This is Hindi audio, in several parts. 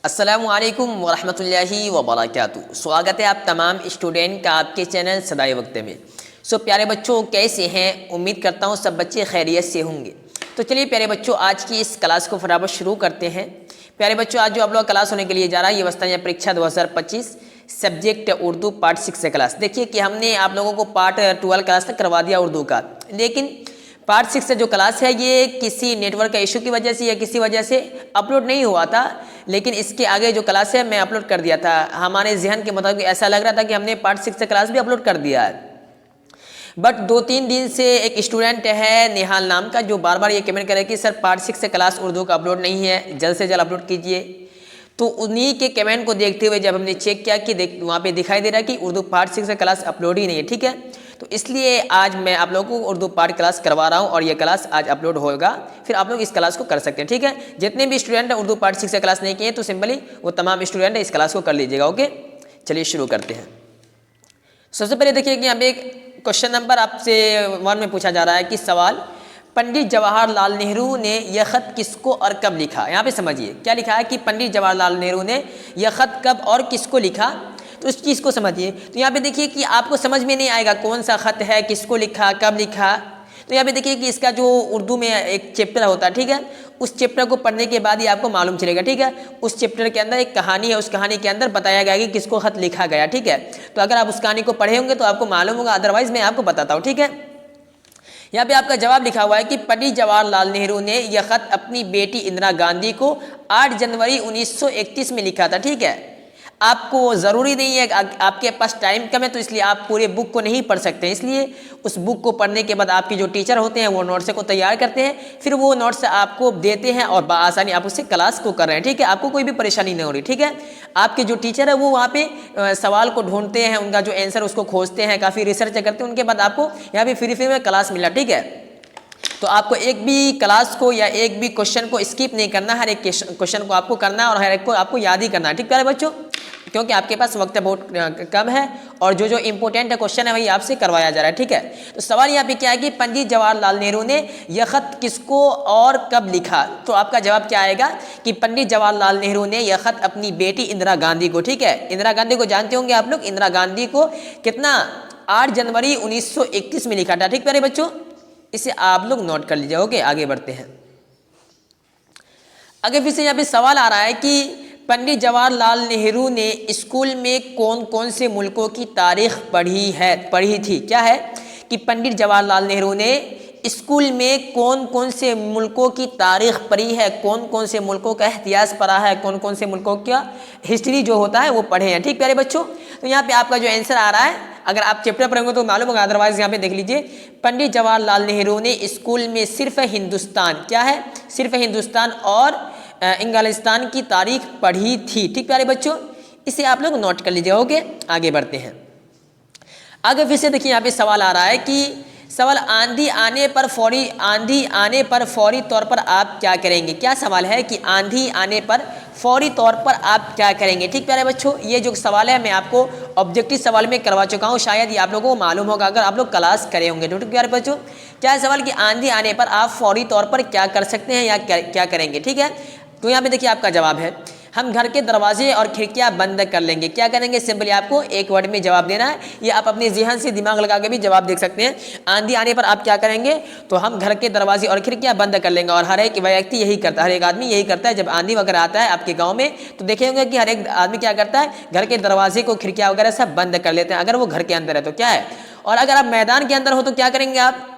अस्सलामुअलैकुम वरहमतुल्लाहि वबरकातुहू। स्वागत है आप तमाम स्टूडेंट का आपके चैनल सदाए वक्त में। प्यारे बच्चों, कैसे हैं? उम्मीद करता हूँ सब बच्चे खैरियत से होंगे। तो चलिए प्यारे बच्चों, आज की इस क्लास को फटाफट शुरू करते हैं। प्यारे बच्चों, आज जो आप लोग क्लास होने के लिए जा रहा है ये वस्तानिया परीक्षा 2025 सब्जेक्ट उर्दू पार्ट 6 से क्लास। देखिए कि हमने आप लोगों को पार्ट 12 क्लास तक करवा दिया उर्दू का, लेकिन पार्ट 6 से जो क्लास है ये किसी नेटवर्क का इशू की वजह से या किसी वजह से अपलोड नहीं हुआ था, लेकिन इसके आगे जो क्लास है मैं अपलोड कर दिया था। हमारे जहन के मुताबिक ऐसा लग रहा था कि हमने पार्ट 6 से क्लास भी अपलोड कर दिया है, बट 2-3 दिन से एक स्टूडेंट है नेहाल नाम का जो बार बार ये कमेंट करे कि सर पार्ट 6 से क्लास उर्दू का अपलोड नहीं है, जल्द से जल्द अपलोड कीजिए। तो उन्हीं के कमेंट को देखते हुए जब हमने चेक किया कि वहाँ पे दिखाई दे रहा है कि उर्दू पार्ट 6 से क्लास अपलोड ही नहीं है, ठीक है। तो इसलिए आज मैं आप लोगों को उर्दू पार्ट क्लास करवा रहा हूँ और ये क्लास आज अपलोड होगा, फिर आप लोग इस क्लास को कर सकते हैं, ठीक है। जितने भी स्टूडेंट हैं उर्दू पार्ट 6 से क्लास नहीं किए तो सिंपली वो तमाम स्टूडेंट इस क्लास को कर लीजिएगा, ओके। चलिए शुरू करते हैं। सबसे पहले देखिए कि यहाँ पे एक क्वेश्चन नंबर आपसे 1 में पूछा जा रहा है कि सवाल, पंडित जवाहरलाल नेहरू ने यह खत किसको और कब लिखा। यहाँ पे समझिए क्या लिखा है कि पंडित जवाहरलाल नेहरू ने यह खत कब और किसको लिखा, तो इस चीज़ को समझिए। तो यहाँ पे देखिए कि आपको समझ में नहीं आएगा कौन सा खत है, किसको लिखा, कब लिखा। तो यहाँ पे देखिए कि इसका जो उर्दू में एक चैप्टर होता है, ठीक है, उस चैप्टर को पढ़ने के बाद ही आपको मालूम चलेगा, ठीक है। उस चैप्टर के अंदर एक कहानी है, उस कहानी के अंदर बताया गया कि किसको खत लिखा गया, ठीक है। तो अगर आप उस कहानी को पढ़े होंगे तो आपको मालूम होगा, अदरवाइज मैं आपको बताता हूँ, ठीक है। यहाँ पे आपका जवाब लिखा हुआ है कि पंडित जवाहरलाल नेहरू ने यह खत अपनी बेटी इंदिरा गांधी को 8 जनवरी 1931 में लिखा था, ठीक है। आपको ज़रूरी नहीं है, आपके पास टाइम कम है तो इसलिए आप पूरे बुक को नहीं पढ़ सकते, इसलिए उस बुक को पढ़ने के बाद आपके जो टीचर होते हैं वो नोट्स को तैयार करते हैं, फिर वो नोट्स आपको देते हैं और बआसानी आप उससे क्लास को कर रहे हैं, ठीक है। आपको कोई भी परेशानी नहीं हो रही, ठीक है। आपके जो टीचर है वो वहाँ पे सवाल को ढूंढते हैं, उनका जो आंसर उसको खोजते हैं, काफ़ी रिसर्च करते हैं, उनके बाद आपको यहाँ पे फ्री में क्लास मिला, ठीक है। तो आपको एक भी क्लास को या एक भी क्वेश्चन को स्किप नहीं करना, हर एक क्वेश्चन को आपको करना है और हर एक को आपको याद ही करना है, ठीक है बच्चों, क्योंकि आपके पास वक्त बहुत कम है और जो इंपॉर्टेंट क्वेश्चन है वही आपसे करवाया जा रहा है, ठीक है। तो सवाल यहाँ पे क्या है कि पंडित जवाहरलाल नेहरू ने यह खत किसको और कब लिखा। तो आपका जवाब क्या आएगा कि पंडित जवाहरलाल नेहरू ने यह खत अपनी बेटी इंदिरा गांधी को, ठीक है। इंदिरा गांधी को जानते होंगे आप लोग, इंदिरा गांधी को कितना 8 जनवरी 1931 में लिखा था, ठीक प्यारे बच्चों। इसे आप लोग नोट कर लीजिए, ओके। आगे बढ़ते हैं। आगे फिर से यहाँ पे सवाल आ रहा है कि पंडित जवाहरलाल नेहरू ने स्कूल में कौन कौन से मुल्कों की तारीख पढ़ी थी। क्या है कि पंडित जवाहरलाल नेहरू ने स्कूल में कौन कौन से मुल्कों की तारीख पढ़ी है, कौन कौन से मुल्कों का इतिहास पढ़ा है, कौन कौन से मुल्कों का हिस्ट्री जो होता है वो पढ़े हैं, ठीक प्यारे बच्चों। तो यहाँ पे आपका जो आंसर आ रहा है, अगर आप चैप्टर पढ़ेंगे तो मालूम होगा, अदरवाइज यहाँ पे देख लीजिए। पंडित जवाहरलाल नेहरू ने स्कूल में सिर्फ हिंदुस्तान, क्या है, सिर्फ हिंदुस्तान और इंग्लिस्तान की तारीख पढ़ी थी, ठीक प्यारे बच्चों। इसे आप लोग नोट कर लीजिए, ओके। आगे बढ़ते हैं। आगे फिर से देखिए यहाँ पे सवाल आ रहा है कि सवाल, आंधी आने पर फौरी तौर पर आप क्या करेंगे। क्या सवाल है कि आंधी आने पर फौरी तौर पर आप क्या करेंगे, ठीक प्यारे बच्चों। ये जो सवाल है मैं आपको ऑब्जेक्टिव सवाल में करवा चुका हूँ, शायद ये आप लोगों को मालूम होगा अगर आप लोग क्लास करे होंगे, ठीक प्यारे बच्चों। क्या है सवाल कि आंधी आने पर आप फौरी तौर पर क्या कर सकते हैं या क्या करेंगे, ठीक है। तो यहाँ पे देखिए आपका जवाब है, हम घर के दरवाजे और खिड़कियां बंद कर लेंगे। क्या करेंगे, सिंपली आपको एक वर्ड में जवाब देना है, ये आप अपने ज़हन से दिमाग लगा के भी जवाब देख सकते हैं। आंधी आने पर आप क्या करेंगे, तो हम घर के दरवाजे और खिड़कियां बंद कर लेंगे। और हर एक व्यक्ति यही करता है, हर एक आदमी यही करता है। जब आंधी वगैरह आता है आपके गाँव में तो देखे होंगे कि हर एक आदमी क्या करता है, घर के दरवाजे को, खिड़कियाँ वगैरह सब बंद कर लेते हैं, अगर वो घर के अंदर है तो क्या है। और अगर आप मैदान के अंदर हो तो क्या करेंगे आप,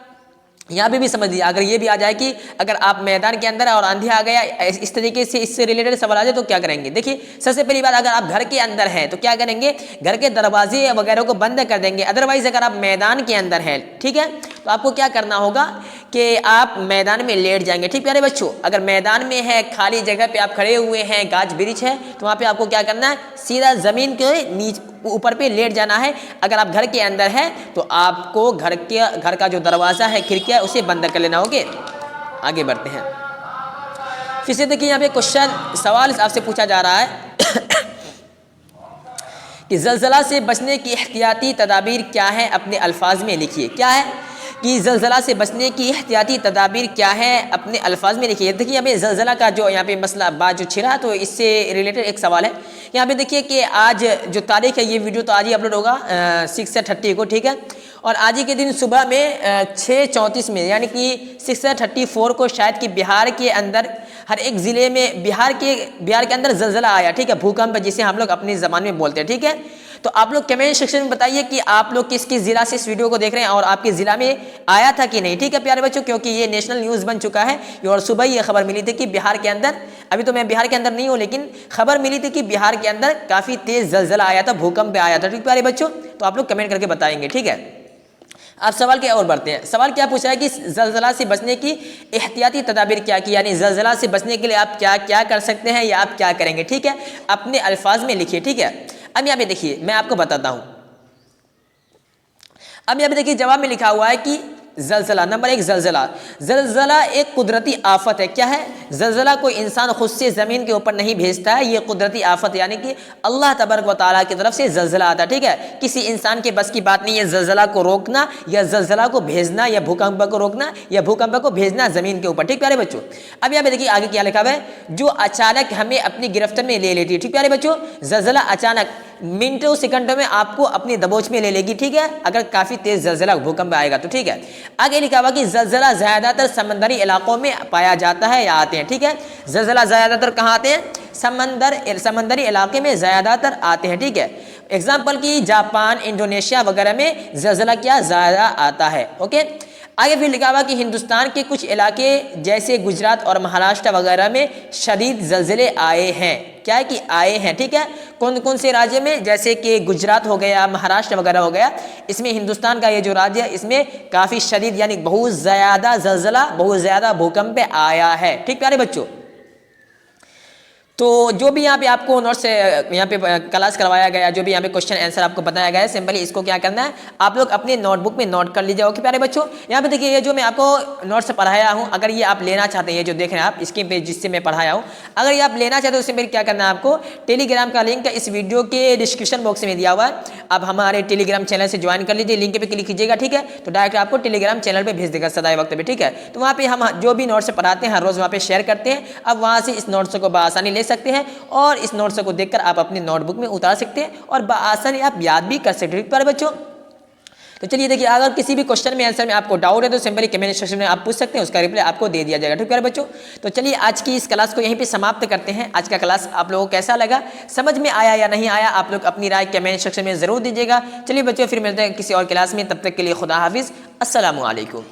यहाँ पे भी समझ लीजिए। अगर ये भी आ जाए कि अगर आप मैदान के अंदर है और आंधी आ गया, इस तरीके से इससे रिलेटेड सवाल आ जाए तो क्या करेंगे। देखिए सबसे पहली बात, अगर आप घर के अंदर हैं तो क्या करेंगे, घर के दरवाजे वगैरह को बंद कर देंगे। अदरवाइज अगर आप मैदान के अंदर हैं, ठीक है, तो आपको क्या करना होगा कि आप मैदान में लेट जाएंगे, ठीक प्यारे बच्चों। अगर मैदान में है, खाली जगह पे आप खड़े हुए हैं, गाछ वृक्ष है, तो वहाँ पे आपको क्या करना है, सीधा जमीन के नीचे ऊपर पे लेट जाना है। अगर आप घर के अंदर है तो आपको घर का जो दरवाज़ा है, खिड़कियाँ, उसे बंद कर लेना, ओके। आगे बढ़ते हैं। फिर से देखिए यहाँ पे क्वेश्चन सवाल आपसे पूछा जा रहा है कि ज़लज़ला से बचने की एहतियाती तदाबीर क्या है, अपने अल्फाज में लिखिए। क्या है कि ज़लज़ला से बचने की एहतियाती तदाबीर क्या है, अपने अल्फाज में लिखिए। देखिए हमें ज़लज़ला का जो यहाँ पे मसला बात जो छिड़ा, तो इससे रिलेटेड एक सवाल है। यहाँ पे देखिए कि आज जो तारीख है, ये वीडियो तो आज ही अपलोड होगा 6/30 को, ठीक है। और आज ही के दिन सुबह में 6:34 में, यानी कि 6/34 को शायद कि बिहार के अंदर हर एक ज़िले में बिहार के अंदर ज़लज़ला आया, ठीक है, भूकंप जिसे हम लोग अपनी ज़बान में बोलते हैं, ठीक है। तो आप लोग कमेंट सेक्शन में बताइए कि आप लोग किस किस ज़िला से इस वीडियो को देख रहे हैं और आपके ज़िला में आया था कि नहीं, ठीक है प्यारे बच्चों, क्योंकि ये नेशनल न्यूज़ बन चुका है। और सुबह ये खबर मिली थी कि बिहार के अंदर, अभी तो मैं बिहार के अंदर नहीं हूँ, लेकिन खबर मिली थी कि बिहार के अंदर काफ़ी तेज़ ज़लज़ला आया था, भूकंप आया था, ठीक प्यारे बच्चों। तो आप लोग कमेंट करके बताएंगे, ठीक है। अब सवाल क्या और बढ़ते हैं। सवाल क्या पूछा है कि ज़लज़ला से बचने की एहतियाती तदाबीर क्या की, यानी ज़लज़ला से बचने के लिए आप क्या क्या कर सकते हैं या आप क्या करेंगे, ठीक है, अपने अल्फाज में लिखिए, ठीक है। अब यहाँ पे देखिए मैं आपको बताता हूँ। अब यहाँ पे देखिए जवाब में लिखा हुआ है कि ज़लज़ला, नंबर 1 ज़लज़ला एक कुदरती आफत है। क्या है? ज़लज़ला कोई इंसान खुद से ज़मीन के ऊपर नहीं भेजता है, ये कुदरती आफत यानी कि अल्लाह तबारक व तआला की तरफ से ज़लज़ला आता है, ठीक है। किसी इंसान के बस की बात नहीं है ज़लज़ला को रोकना या ज़लज़ला को भेजना या भूकंप को रोकना या भूकंप को भेजना ज़मीन के ऊपर, ठीक प्यारे बच्चों। अब यहाँ पे देखिए आगे क्या लिखा हुआ है, जो अचानक हमें अपनी गिरफ्त में ले लेती है, ठीक प्यारे बच्चों। ज़लज़ला अचानक मिनटों सेकंडों में आपको अपनी दबोच में ले लेगी, ठीक है, अगर काफ़ी तेज़ ज़लज़ला भूकंप आएगा तो, ठीक है। आगे लिखा हुआ कि ज़लज़ला ज़्यादातर समंदरी इलाकों में पाया जाता है या आते हैं, ठीक है। ज़लज़ला ज़्यादातर कहाँ आते हैं? समंदरी इलाके में ज़्यादातर आते हैं, ठीक है। एग्जाम्पल की जापान, इंडोनेशिया वगैरह में ज़लज़ला क्या ज़्यादा आता है, ओके। आगे फिर लिखा हुआ कि हिंदुस्तान के कुछ इलाके जैसे गुजरात और महाराष्ट्र वगैरह में शदीद ज़लज़ले आए हैं। क्या है कि आए हैं, ठीक है। कौन कौन से राज्य में? जैसे कि गुजरात हो गया, महाराष्ट्र वगैरह हो गया, इसमें हिंदुस्तान का ये जो राज्य है इसमें काफ़ी शदीद यानी बहुत ज़्यादा ज़लज़ला, बहुत ज़्यादा भूकंप आया है, ठीक प्यारे बच्चों। तो जो भी यहाँ पे आपको नोट्स यहाँ पे क्लास करवाया गया, जो भी यहाँ पे क्वेश्चन आंसर आपको बताया गया है, सिंपली इसको क्या करना है, आप लोग अपने नोटबुक में नोट कर लीजिए, ओके प्यारे बच्चों। यहाँ पे देखिए ये जो मैं आपको नोट्स पढ़ाया हूँ, अगर ये आप लेना चाहते हैं, ये जो देख रहे हैं आप स्क्रीन पे जिससे मैं पढ़ाया हूँ, अगर ये आप लेना चाहते हो तो सिंपली क्या करना है, आपको टेलीग्राम का लिंक इस वीडियो के डिस्क्रिप्शन बॉक्स में दिया हुआ है, आप हमारे टेलीग्राम चैनल से ज्वाइन कर लीजिए, लिंक पे क्लिक कीजिएगा, ठीक है, तो डायरेक्ट आपको टेलीग्राम चैनल पे भेज देगा सदाए वक्त पे, ठीक है। तो वहाँ पे हम जो भी नोट्स पढ़ाते हैं हर रोज़ वहाँ पे शेयर करते हैं, अब वहाँ से इस नोट्स को बआसानी ले सकते हैं और इस नोट्स को देखकर आप अपने नोटबुक में उतार सकते हैं और बआसानी आप याद भी कर सकते हैं, प्यारे बच्चों। तो चलिए देखिए, अगर किसी भी क्वेश्चन में आंसर में आपको डाउट है तो सिंपली कमेंट सेक्शन में आप पूछ सकते हैं, उसका रिप्लाई आपको दे दिया जाएगा, ठीक है बच्चों। तो चलिए आज की इस क्लास को यहीं पे समाप्त करते हैं। आज का क्लास आप लोगों को कैसा लगा, समझ में आया या नहीं आया, आप लोग अपनी राय कमेंट सेक्शन में ज़रूर दीजिएगा। चलिए बच्चों फिर मिलते हैं किसी और क्लास में, तब तक के लिए खुदा हाफिज़, अस्सलामु अलैकुम।